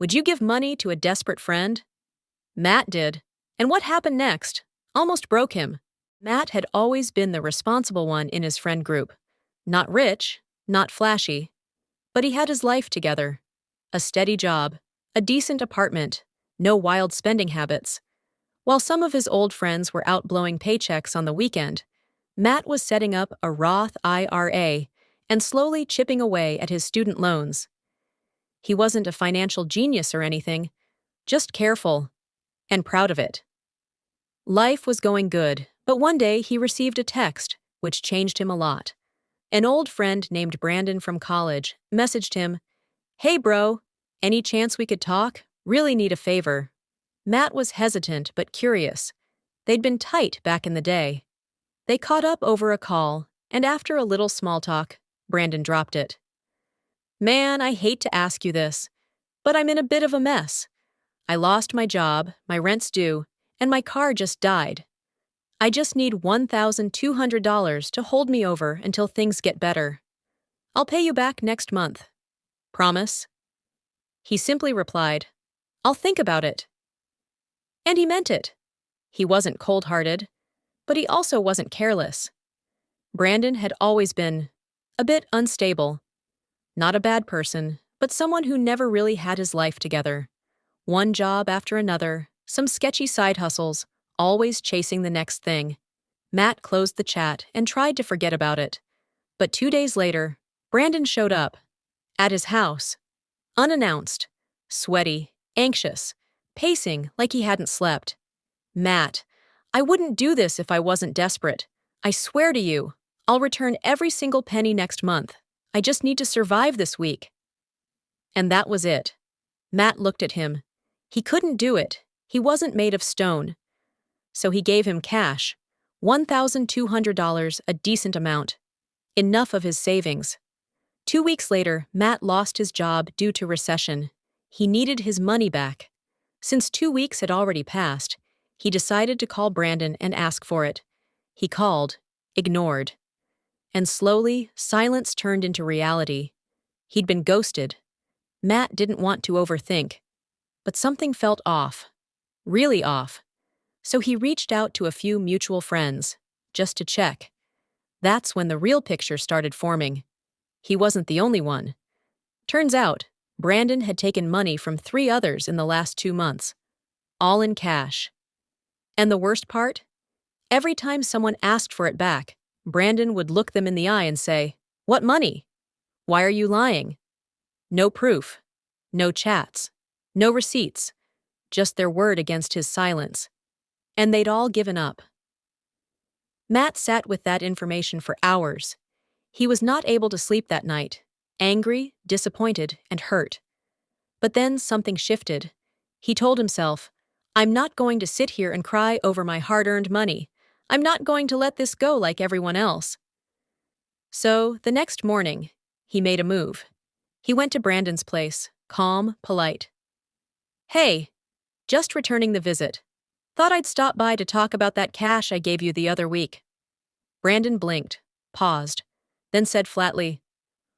Would you give money to a desperate friend? Matt did. And what happened next? Almost broke him. Matt had always been the responsible one in his friend group. Not rich, not flashy, but he had his life together. A steady job, a decent apartment, no wild spending habits. While some of his old friends were out blowing paychecks on the weekend, Matt was setting up a Roth IRA and slowly chipping away at his student loans. He wasn't a financial genius or anything, just careful and proud of it. Life was going good, but one day he received a text, which changed him a lot. An old friend named Brandon from college messaged him, "Hey bro, any chance we could talk? Really need a favor." Matt was hesitant but curious. They'd been tight back in the day. They caught up over a call, and after a little small talk, Brandon dropped it. "Man, I hate to ask you this, but I'm in a bit of a mess. I lost my job, my rent's due, and my car just died. I just need $1,200 to hold me over until things get better. I'll pay you back next month. Promise?" He simply replied, "I'll think about it." And he meant it. He wasn't cold-hearted, but he also wasn't careless. Brandon had always been a bit unstable. Not a bad person, but someone who never really had his life together. One job after another, some sketchy side hustles, always chasing the next thing. Matt closed the chat and tried to forget about it. But 2 days later, Brandon showed up. At his house. Unannounced. Sweaty, anxious, pacing like he hadn't slept. "Matt, I wouldn't do this if I wasn't desperate. I swear to you, I'll return every single penny next month. I just need to survive this week." And that was it. Matt looked at him. He couldn't do it. He wasn't made of stone. So he gave him cash. $1,200, a decent amount. Enough of his savings. 2 weeks later, Matt lost his job due to recession. He needed his money back. Since 2 weeks had already passed, he decided to call Brandon and ask for it. He called, ignored. And slowly, silence turned into reality. He'd been ghosted. Matt didn't want to overthink, but something felt off. Really off. So he reached out to a few mutual friends, just to check. That's when the real picture started forming. He wasn't the only one. Turns out, Brandon had taken money from 3 others in the last 2 months. All in cash. And the worst part? Every time someone asked for it back, Brandon would look them in the eye and say, "What money? Why are you lying?" No proof. No chats. No receipts. Just their word against his silence. And they'd all given up. Matt sat with that information for hours. He was not able to sleep that night, angry, disappointed, and hurt. But then something shifted. He told himself, "I'm not going to sit here and cry over my hard-earned money. I'm not going to let this go like everyone else." So, the next morning, he made a move. He went to Brandon's place, calm, polite. "Hey, just returning the visit. Thought I'd stop by to talk about that cash I gave you the other week." Brandon blinked, paused, then said flatly,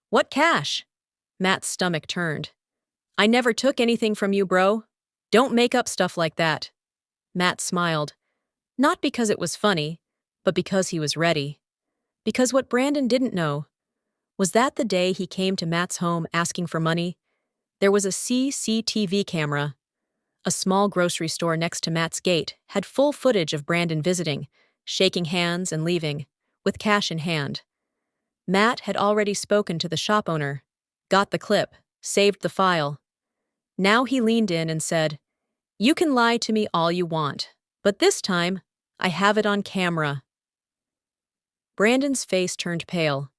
"What cash?" Matt's stomach turned. "I never took anything from you, bro. Don't make up stuff like that." Matt smiled. Not because it was funny, but because he was ready. Because what Brandon didn't know was that the day he came to Matt's home asking for money, there was a CCTV camera. A small grocery store next to Matt's gate had full footage of Brandon visiting, shaking hands and leaving, with cash in hand. Matt had already spoken to the shop owner, got the clip, saved the file. Now he leaned in and said, "You can lie to me all you want, but this time, I have it on camera." Brandon's face turned pale.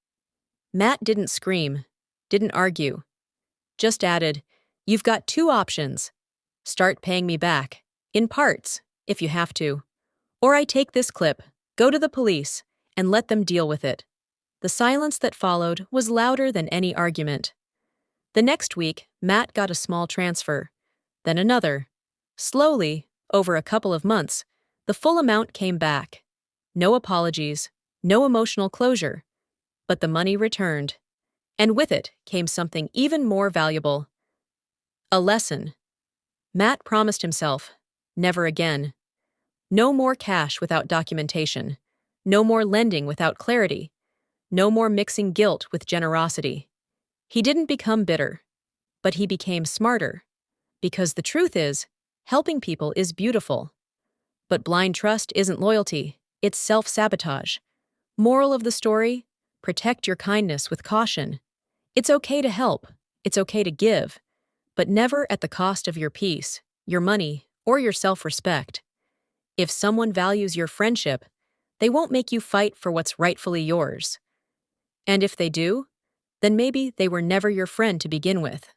Matt didn't scream, didn't argue. Just added, "You've got 2 options. Start paying me back, in parts, if you have to. Or I take this clip, go to the police, and let them deal with it." The silence that followed was louder than any argument. The next week, Matt got a small transfer, then another. Slowly, over a couple of months, the full amount came back. No apologies, no emotional closure. But the money returned. And with it came something even more valuable. A lesson. Matt promised himself, never again. No more cash without documentation. No more lending without clarity. No more mixing guilt with generosity. He didn't become bitter, but he became smarter. Because the truth is, helping people is beautiful. But blind trust isn't loyalty, it's self-sabotage. Moral of the story: protect your kindness with caution. It's okay to help, it's okay to give, but never at the cost of your peace, your money, or your self-respect. If someone values your friendship, they won't make you fight for what's rightfully yours. And if they do, then maybe they were never your friend to begin with.